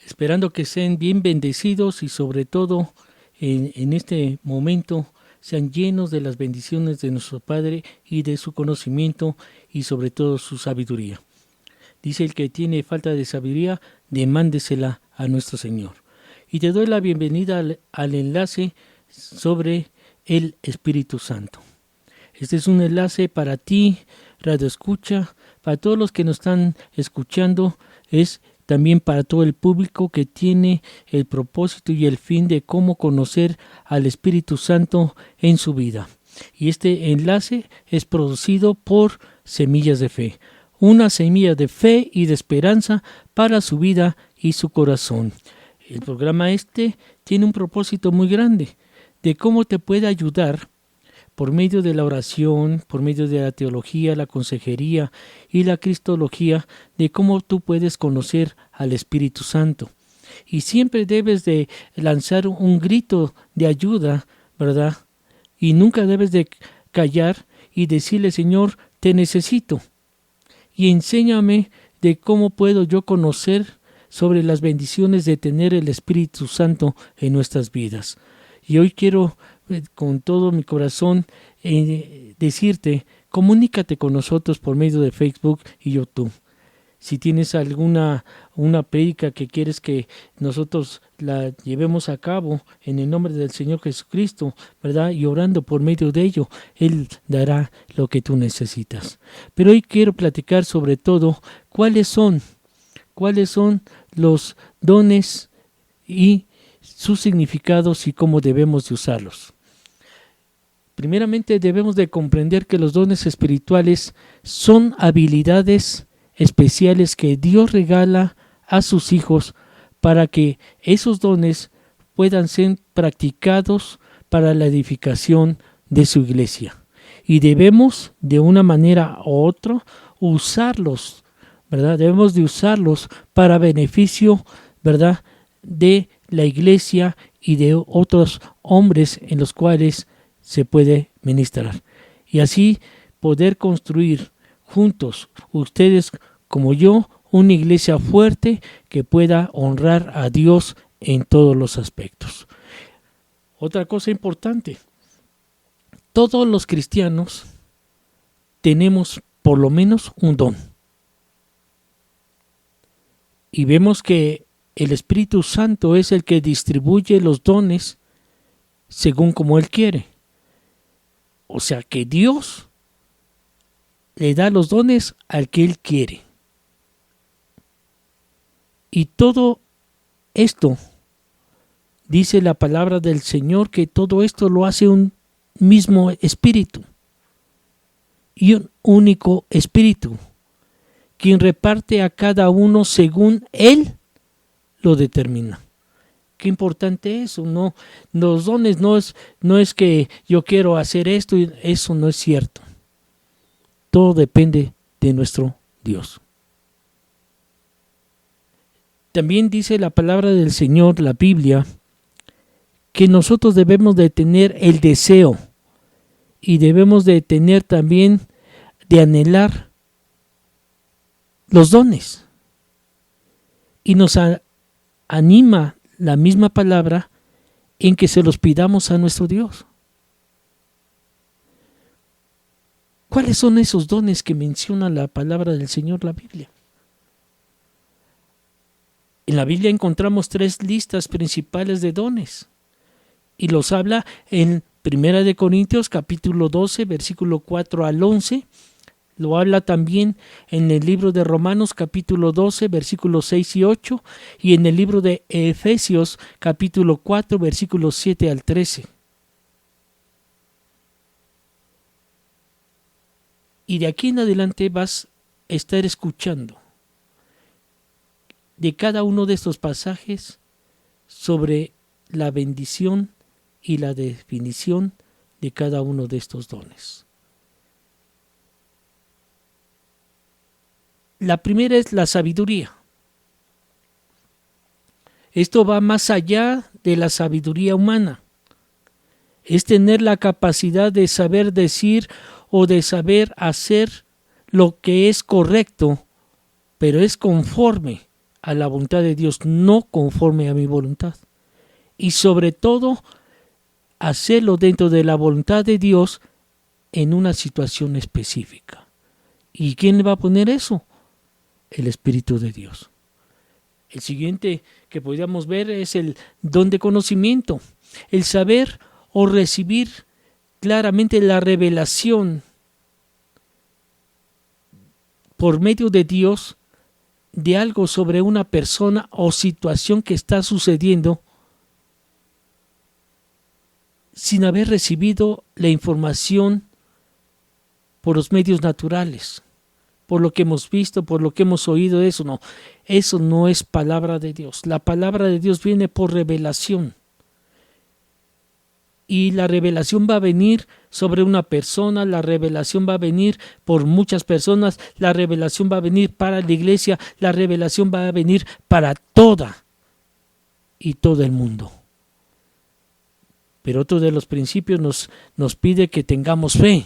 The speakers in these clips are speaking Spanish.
esperando que sean bien bendecidos y sobre todo en este momento sean llenos de las bendiciones de nuestro Padre y de su conocimiento y sobre todo su sabiduría. Dice: el que tiene falta de sabiduría, demándesela a nuestro Señor. Y te doy la bienvenida al enlace sobre el Espíritu Santo. Este es un enlace para ti, Radio Escucha, para todos los que nos están escuchando, es también para todo el público que tiene el propósito y el fin de cómo conocer al Espíritu Santo en su vida. Y este enlace es producido por Semillas de Fe, una semilla de fe y de esperanza para su vida y su corazón. El programa tiene un propósito muy grande de cómo te puede ayudar por medio de la oración, por medio de la teología, la consejería y la cristología, de cómo tú puedes conocer al Espíritu Santo. Y siempre debes de lanzar un grito de ayuda, ¿verdad? Y nunca debes de callar y decirle: Señor, te necesito. Y enséñame de cómo puedo yo conocer sobre las bendiciones de tener el Espíritu Santo en nuestras vidas. Y hoy quiero con todo mi corazón decirte: comunícate con nosotros por medio de Facebook y YouTube. Si tienes una prédica que quieres que nosotros la llevemos a cabo en el nombre del Señor Jesucristo, ¿verdad? Y orando por medio de ello, Él dará lo que tú necesitas. Pero hoy quiero platicar sobre todo cuáles son los dones y sus significados y cómo debemos de usarlos. Primeramente debemos de comprender que los dones espirituales son habilidades especiales que Dios regala a sus hijos para que esos dones puedan ser practicados para la edificación de su iglesia. Y debemos de una manera u otra usarlos, ¿verdad? Debemos de usarlos para beneficio, ¿verdad?, de la iglesia y de otros hombres en los cuales se puede ministrar. Y así poder construir juntos, ustedes como yo, una iglesia fuerte que pueda honrar a Dios en todos los aspectos. Otra cosa importante: todos los cristianos tenemos por lo menos un don. Y vemos que el Espíritu Santo es el que distribuye los dones según como Él quiere. O sea que Dios le da los dones al que Él quiere. Y todo esto, dice la palabra del Señor, que todo esto lo hace un mismo Espíritu y un único Espíritu, quien reparte a cada uno según Él lo determina. Qué importante eso, ¿no? Los dones no es que yo quiero hacer esto, y eso no es cierto. Todo depende de nuestro Dios. También dice la palabra del Señor, la Biblia, que nosotros debemos de tener el deseo y debemos de tener también de anhelar los dones. Y nos anima la misma palabra en que se los pidamos a nuestro Dios. ¿Cuáles son esos dones que menciona la palabra del Señor, la Biblia? En la Biblia encontramos 3 listas principales de dones y los habla en 1 Corintios capítulo 12, versículo 4 al 11. Lo habla también en el libro de Romanos capítulo 12, versículos 6 y 8, y en el libro de Efesios capítulo 4, versículos 7 al 13. Y de aquí en adelante vas a estar escuchando de cada uno de estos pasajes sobre la bendición y la definición de cada uno de estos dones. La primera es la sabiduría. Esto va más allá de la sabiduría humana. Es tener la capacidad de saber decir o de saber hacer lo que es correcto, pero es conforme a la voluntad de Dios, no conforme a mi voluntad. Y sobre todo, hacerlo dentro de la voluntad de Dios en una situación específica. ¿Y quién le va a poner eso? El Espíritu de Dios. El siguiente que podríamos ver es el don de conocimiento, el saber o recibir claramente la revelación por medio de Dios de algo sobre una persona o situación que está sucediendo sin haber recibido la información por los medios naturales, por lo que hemos visto, por lo que hemos oído. Eso no es palabra de Dios. La palabra de Dios viene por revelación. Y la revelación va a venir sobre una persona, la revelación va a venir por muchas personas, la revelación va a venir para la iglesia, la revelación va a venir para toda y todo el mundo. Pero otro de los principios nos pide que tengamos fe.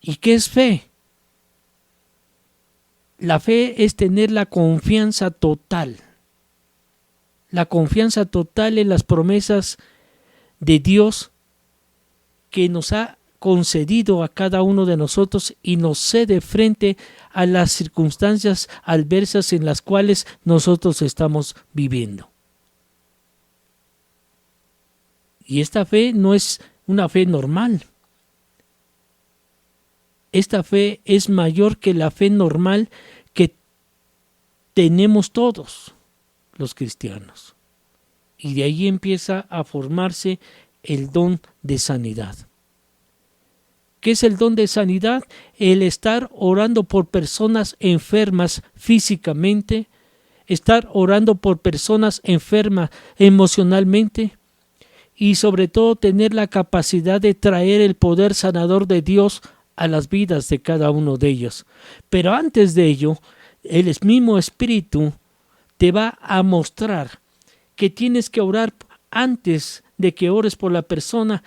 ¿Y qué es fe? La fe es tener la confianza total. La confianza total en las promesas de Dios que nos ha concedido a cada uno de nosotros y nos cede frente a las circunstancias adversas en las cuales nosotros estamos viviendo. Y esta fe no es una fe normal. Esta fe es mayor que la fe normal que tenemos todos los cristianos. Y de ahí empieza a formarse el don de sanidad. ¿Qué es el don de sanidad? El estar orando por personas enfermas físicamente, estar orando por personas enfermas emocionalmente y sobre todo tener la capacidad de traer el poder sanador de Dios a las vidas de cada uno de ellos. Pero antes de ello, el mismo Espíritu te va a mostrar que tienes que orar antes de que ores por la persona.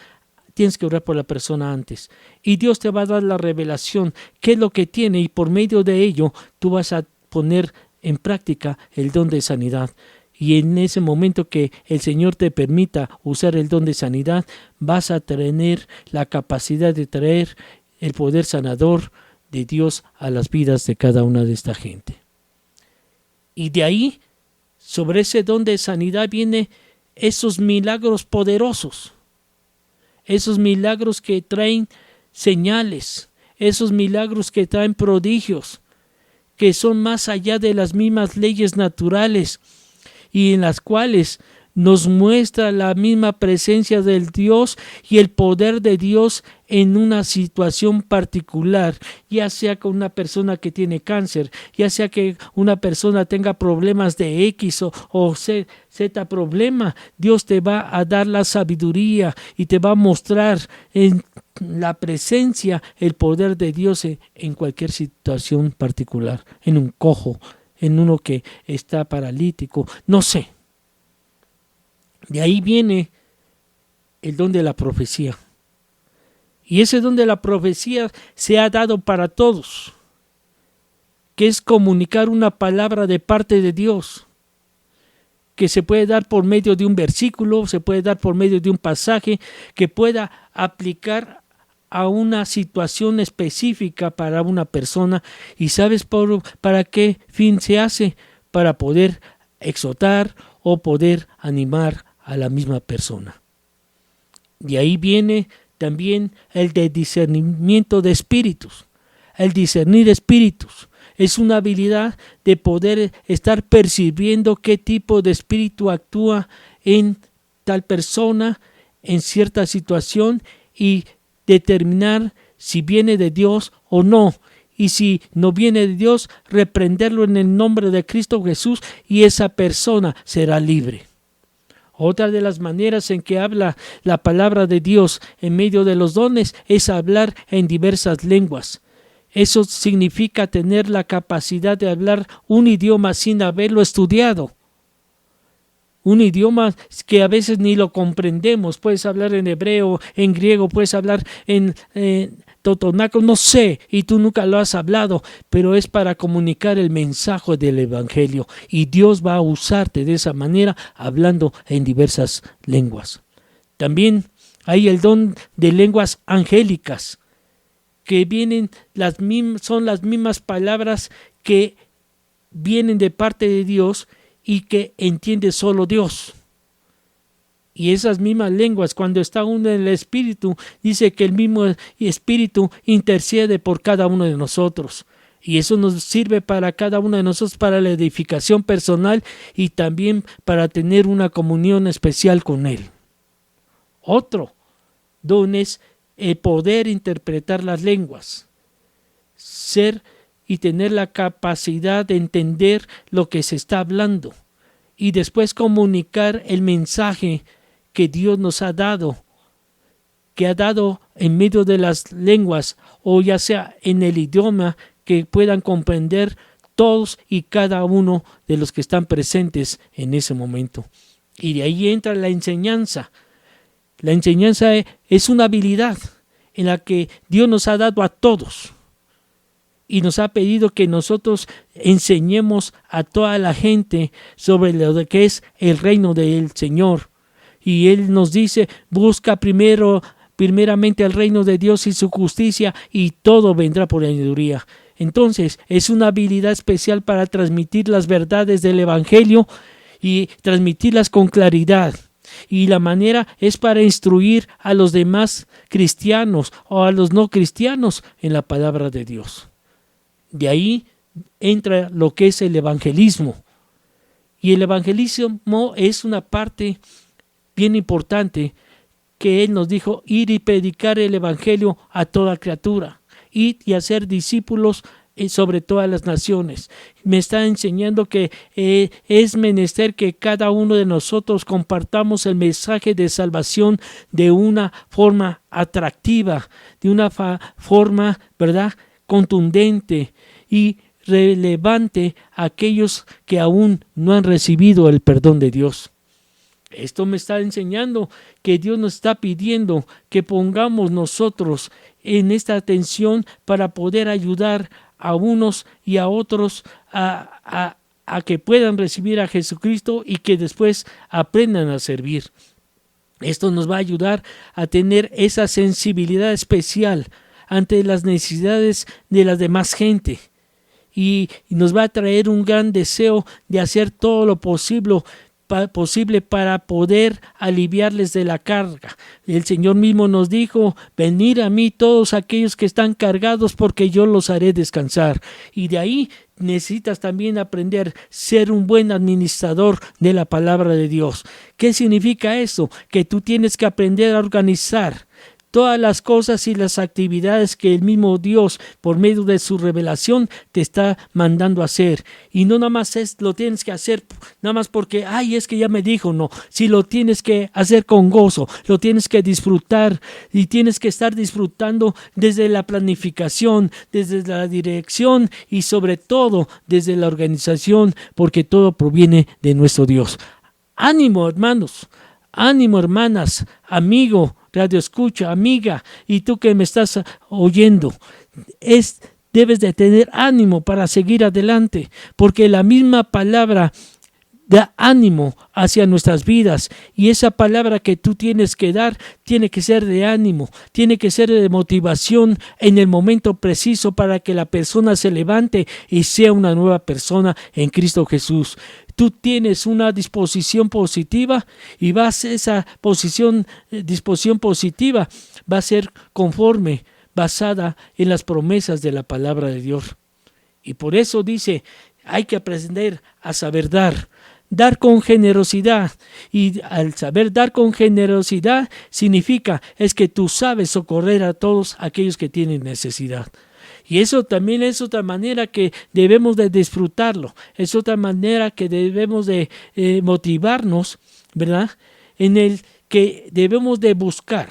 Tienes que orar por la persona antes. Y Dios te va a dar la revelación, qué es lo que tiene, y por medio de ello tú vas a poner en práctica el don de sanidad. Y en ese momento que el Señor te permita usar el don de sanidad, vas a tener la capacidad de traer el poder sanador de Dios a las vidas de cada una de esta gente. Y de ahí, sobre ese don de sanidad vienen esos milagros poderosos, esos milagros que traen señales, esos milagros que traen prodigios, que son más allá de las mismas leyes naturales y en las cuales nos muestra la misma presencia del Dios y el poder de Dios en una situación particular, ya sea con una persona que tiene cáncer, ya sea que una persona tenga problemas de X o Z problema. Dios te va a dar la sabiduría y te va a mostrar en la presencia el poder de Dios en cualquier situación particular, en un cojo, en uno que está paralítico, no sé. De ahí viene el don de la profecía. Y ese don de la profecía se ha dado para todos, que es comunicar una palabra de parte de Dios, que se puede dar por medio de un versículo, se puede dar por medio de un pasaje, que pueda aplicar a una situación específica para una persona. ¿Y sabes para qué fin se hace? Para poder exhortar o poder animar a la misma persona. De ahí viene también el de discernimiento de espíritus. El discernir espíritus es una habilidad de poder estar percibiendo qué tipo de espíritu actúa en tal persona, en cierta situación, y determinar si viene de Dios o no. Y si no viene de Dios, reprenderlo en el nombre de Cristo Jesús y esa persona será libre. Otra de las maneras en que habla la palabra de Dios en medio de los dones es hablar en diversas lenguas. Eso significa tener la capacidad de hablar un idioma sin haberlo estudiado. Un idioma que a veces ni lo comprendemos. Puedes hablar en hebreo, en griego, puedes hablar en Totonaco, no sé, y tú nunca lo has hablado, pero es para comunicar el mensaje del Evangelio, y Dios va a usarte de esa manera hablando en diversas lenguas. También hay el don de lenguas angélicas, que son las mismas palabras que vienen de parte de Dios y que entiende solo Dios. Y esas mismas lenguas, cuando está uno en el Espíritu, dice que el mismo Espíritu intercede por cada uno de nosotros. Y eso nos sirve para cada uno de nosotros, para la edificación personal y también para tener una comunión especial con Él. Otro don es el poder interpretar las lenguas, ser y tener la capacidad de entender lo que se está hablando y después comunicar el mensaje que Dios nos ha dado, que ha dado en medio de las lenguas, o ya sea en el idioma que puedan comprender todos y cada uno de los que están presentes en ese momento. Y de ahí entra la enseñanza. La enseñanza es una habilidad en la que Dios nos ha dado a todos y nos ha pedido que nosotros enseñemos a toda la gente sobre lo que es el reino del Señor. Y Él nos dice, busca primeramente el reino de Dios y su justicia, y todo vendrá por añadidura. Entonces, es una habilidad especial para transmitir las verdades del Evangelio y transmitirlas con claridad. Y la manera es para instruir a los demás cristianos o a los no cristianos en la palabra de Dios. De ahí entra lo que es el evangelismo. Y el evangelismo es una parte bien importante que Él nos dijo: ir y predicar el evangelio a toda criatura, ir y hacer discípulos sobre todas las naciones. Me está enseñando que es menester que cada uno de nosotros compartamos el mensaje de salvación de una forma atractiva, de una forma, ¿verdad?, contundente y relevante a aquellos que aún no han recibido el perdón de Dios. Esto me está enseñando que Dios nos está pidiendo que pongamos nosotros en esta atención para poder ayudar a unos y a otros a que puedan recibir a Jesucristo y que después aprendan a servir. Esto nos va a ayudar a tener esa sensibilidad especial ante las necesidades de la demás gente. Y nos va a traer un gran deseo de hacer todo lo posible para poder aliviarles de la carga. El Señor mismo nos dijo: venid a mí todos aquellos que están cargados, porque yo los haré descansar. Y de ahí necesitas también aprender a ser un buen administrador de la palabra de Dios. ¿Qué significa eso? Que tú tienes que aprender a organizar todas las cosas y las actividades que el mismo Dios, por medio de su revelación, te está mandando a hacer. Y no nada más lo tienes que hacer nada más porque, es que ya me dijo. No, si lo tienes que hacer con gozo, lo tienes que disfrutar, y tienes que estar disfrutando desde la planificación, desde la dirección y sobre todo desde la organización, porque todo proviene de nuestro Dios. Ánimo, hermanos, ánimo, hermanas, amigo, radio escucha, amiga, y tú que me estás oyendo, debes de tener ánimo para seguir adelante, porque la misma palabra da ánimo hacia nuestras vidas, y esa palabra que tú tienes que dar tiene que ser de ánimo, tiene que ser de motivación en el momento preciso para que la persona se levante y sea una nueva persona en Cristo Jesús. Tú tienes una disposición positiva, y esa disposición positiva va a ser conforme, basada en las promesas de la palabra de Dios. Y por eso dice, hay que aprender a saber dar con generosidad. Y al saber dar con generosidad significa es que tú sabes socorrer a todos aquellos que tienen necesidad. Y eso también es otra manera que debemos de disfrutarlo, es otra manera que debemos de motivarnos, ¿verdad?, en el que debemos de buscar,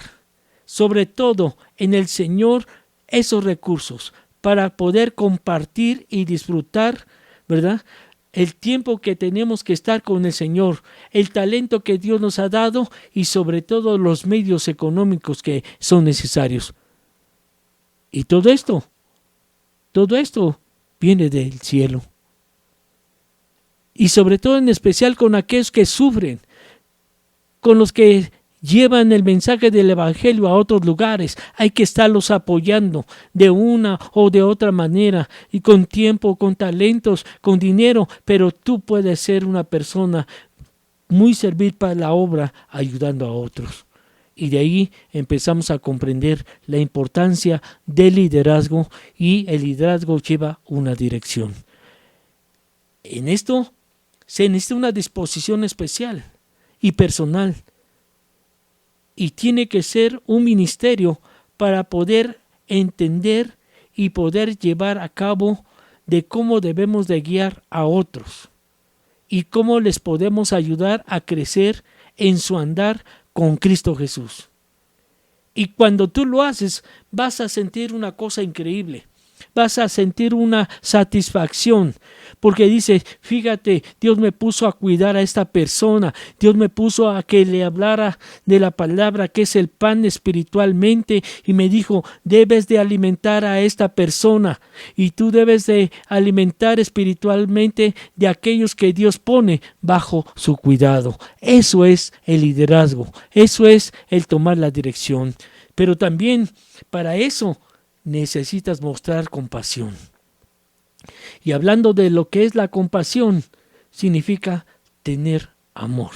sobre todo en el Señor, esos recursos para poder compartir y disfrutar, ¿verdad?, el tiempo que tenemos que estar con el Señor, el talento que Dios nos ha dado y sobre todo los medios económicos que son necesarios. Y todo esto viene del cielo. Y sobre todo en especial con aquellos que sufren, con los que llevan el mensaje del evangelio a otros lugares. Hay que estarlos apoyando de una o de otra manera, y con tiempo, con talentos, con dinero, pero tú puedes ser una persona muy servir para la obra ayudando a otros. Y de ahí empezamos a comprender la importancia del liderazgo, y el liderazgo lleva una dirección. En esto se necesita una disposición especial y personal, y tiene que ser un ministerio para poder entender y poder llevar a cabo de cómo debemos de guiar a otros y cómo les podemos ayudar a crecer en su andar con Cristo Jesús. Y cuando tú lo haces, vas a sentir una cosa increíble. Vas a sentir una satisfacción, porque dices, fíjate, Dios me puso a cuidar a esta persona, Dios me puso a que le hablara de la palabra que es el pan espiritualmente, y me dijo, debes de alimentar a esta persona, y tú debes de alimentar espiritualmente de aquellos que Dios pone bajo su cuidado. Eso es el liderazgo, eso es el tomar la dirección. Pero también para eso necesitas mostrar compasión. Y hablando de lo que es la compasión, significa tener amor.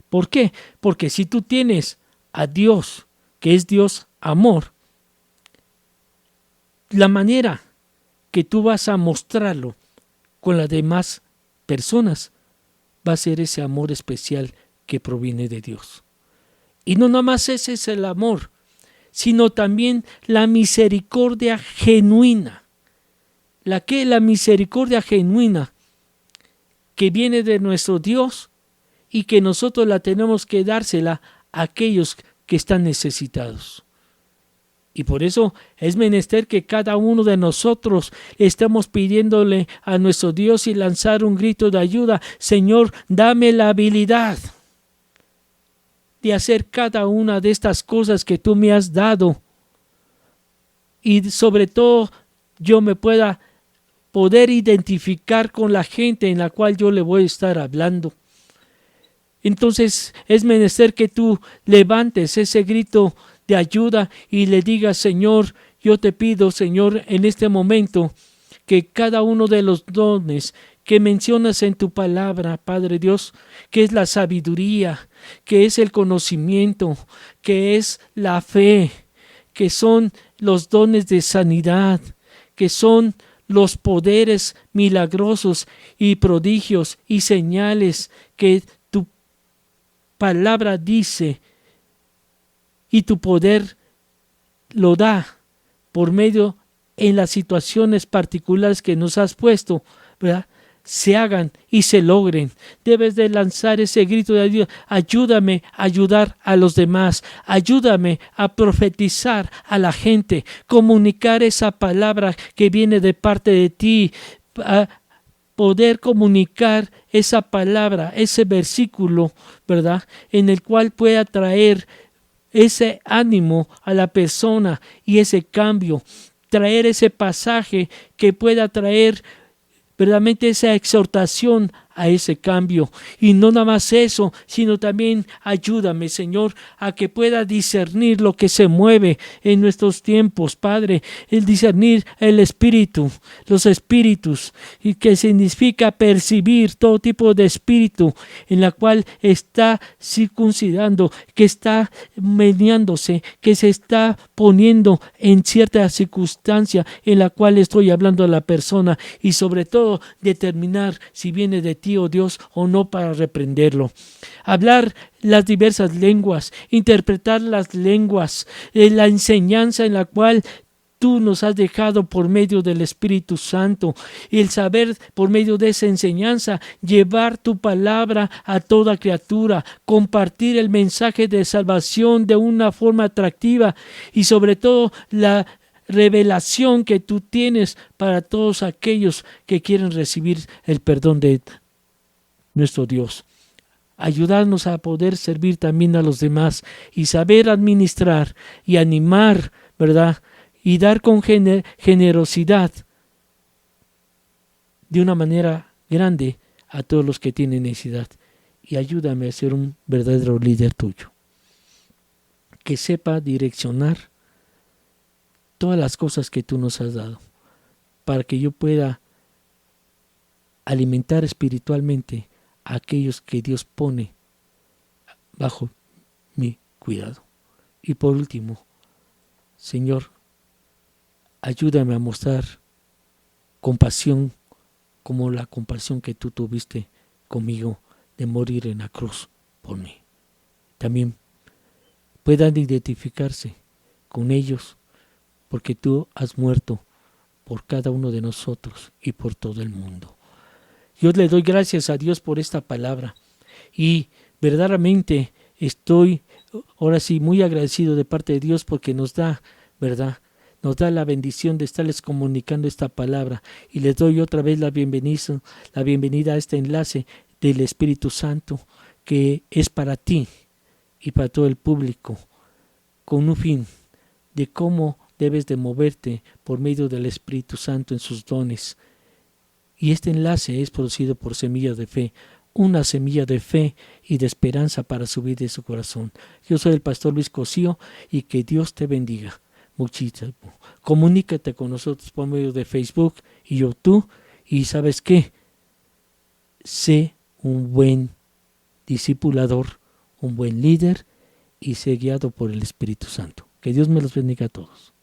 ¿Por qué? Porque si tú tienes a Dios, que es Dios amor, la manera que tú vas a mostrarlo con las demás personas va a ser ese amor especial que proviene de Dios. Y no nada más ese es el amor, sino también la misericordia genuina. La misericordia genuina que viene de nuestro Dios, y que nosotros la tenemos que dársela a aquellos que están necesitados. Y por eso es menester que cada uno de nosotros estemos pidiéndole a nuestro Dios y lanzar un grito de ayuda. Señor, dame la habilidad de hacer cada una de estas cosas que tú me has dado, y sobre todo yo me pueda poder identificar con la gente en la cual yo le voy a estar hablando. Entonces es menester que tú levantes ese grito de ayuda y le digas, Señor, yo te pido, Señor, en este momento, que cada uno de los dones que mencionas en tu palabra, Padre Dios, que es la sabiduría, que es el conocimiento, que es la fe, que son los dones de sanidad, que son los poderes milagrosos y prodigios y señales que tu palabra dice, y tu poder lo da por medio en las situaciones particulares que nos has puesto, ¿verdad?, se hagan y se logren. Debes de lanzar ese grito de Dios. Ayúdame a ayudar a los demás. Ayúdame a profetizar a la gente. Comunicar esa palabra que viene de parte de ti. A poder comunicar esa palabra, ese versículo, ¿verdad?, en el cual pueda traer ese ánimo a la persona y ese cambio. Traer ese pasaje que pueda traer verdaderamente esa exhortación a ese cambio. Y no nada más eso, sino también ayúdame, Señor, a que pueda discernir lo que se mueve en nuestros tiempos, Padre, el discernir el espíritu, los espíritus, y que significa percibir todo tipo de espíritu en la cual está circuncidando, que está meneándose, que se está poniendo en cierta circunstancia en la cual estoy hablando a la persona, y sobre todo determinar si viene de ti, oh Dios, o no, para reprenderlo. Hablar las diversas lenguas, interpretar las lenguas, la enseñanza en la cual tú nos has dejado por medio del Espíritu Santo, y el saber por medio de esa enseñanza llevar tu palabra a toda criatura, compartir el mensaje de salvación de una forma atractiva, y sobre todo la revelación que tú tienes para todos aquellos que quieren recibir el perdón de nuestro Dios. Ayudarnos a poder servir también a los demás y saber administrar y animar, ¿verdad?, y dar con generosidad de una manera grande a todos los que tienen necesidad. Y ayúdame a ser un verdadero líder tuyo, que sepa direccionar todas las cosas que tú nos has dado, para que yo pueda alimentar espiritualmente a aquellos que Dios pone bajo mi cuidado. Y por último, Señor, ayúdame a mostrar compasión como la compasión que tú tuviste conmigo de morir en la cruz por mí. También puedan identificarse con ellos porque tú has muerto por cada uno de nosotros y por todo el mundo. Yo le doy gracias a Dios por esta palabra y verdaderamente estoy ahora sí muy agradecido de parte de Dios porque nos da, ¿verdad? Nos da la bendición de estarles comunicando esta palabra y les doy otra vez la bienvenida a este enlace del Espíritu Santo que es para ti y para todo el público con un fin de cómo debes de moverte por medio del Espíritu Santo en sus dones. Y este enlace es producido por Semillas de Fe, una semilla de fe y de esperanza para su vida y su corazón. Yo soy el pastor Luis Cosío y que Dios te bendiga muchísimo. Comunícate con nosotros por medio de Facebook y YouTube y ¿sabes qué? Sé un buen discipulador, un buen líder y sé guiado por el Espíritu Santo. Que Dios me los bendiga a todos.